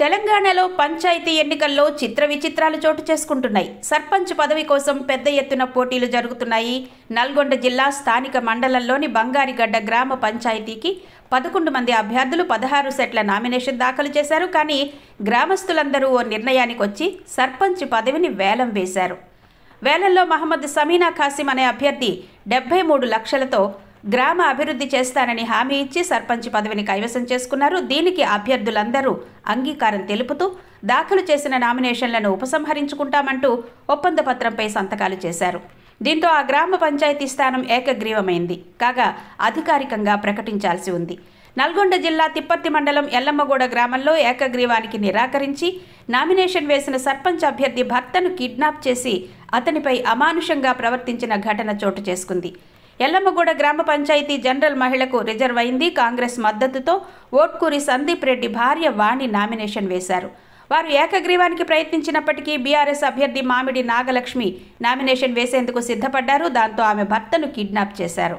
తెలంగాణలో పంచాయతీ ఎన్నికల్లో చిత్ర విచిత్రాలు చోటు చేసుకుంటున్నాయి. సర్పంచ్ పదవి కోసం పెద్ద ఎత్తున పోటీలు జరుగుతున్నాయి. నల్గొండ జిల్లా స్థానిక మండలంలోని బంగారిగడ్డ గ్రామ పంచాయతీకి 11 మంది అభ్యర్థులు 16 సెట్ల నామినేషన్ దాఖలు చేశారు. కానీ గ్రామస్తులందరూ ఓ నిర్ణయానికి వచ్చి సర్పంచ్ పదవిని వేలం వేశారు. వేలంలో మహమ్మద్ సమీనా ఖాసిం అనే అభ్యర్థి 73 లక్షలతో గ్రామ అభివృద్ధి చేస్తానని హామీ ఇచ్చి సర్పంచ్ పదవిని కైవసం చేసుకున్నారు. దీనికి అభ్యర్థులందరూ అంగీకారం తెలుపుతూ దాఖలు చేసిన నామినేషన్లను ఉపసంహరించుకుంటామంటూ ఒప్పంద పత్రంపై సంతకాలు చేశారు. దీంతో ఆ గ్రామ పంచాయతీ స్థానం ఏకగ్రీవమైంది. కాగా అధికారికంగా ప్రకటించాల్సి ఉంది. నల్గొండ జిల్లా తిప్పర్తి మండలం ఎల్లమ్మగూడ గ్రామంలో ఏకగ్రీవానికి నిరాకరించి నామినేషన్ వేసిన సర్పంచ్ అభ్యర్థి భర్తను కిడ్నాప్ చేసి అతనిపై అమానుషంగా ప్రవర్తించిన ఘటన చోటు చేసుకుంది. ఎల్లమ్మగూడ గ్రామ పంచాయతీ జనరల్ మహిళకు రిజర్వ్ అయింది. కాంగ్రెస్ మద్దతుతో ఓట్కూరి సందీప్ రెడ్డి భార్య వాణి నామినేషన్ వేశారు. వారు ఏకగ్రీవానికి ప్రయత్నించినప్పటికీ బీఆర్ఎస్ అభ్యర్థి మామిడి నాగలక్ష్మి నామినేషన్ వేసేందుకు సిద్ధపడ్డారు. దాంతో ఆమె భర్తను కిడ్నాప్ చేశారు.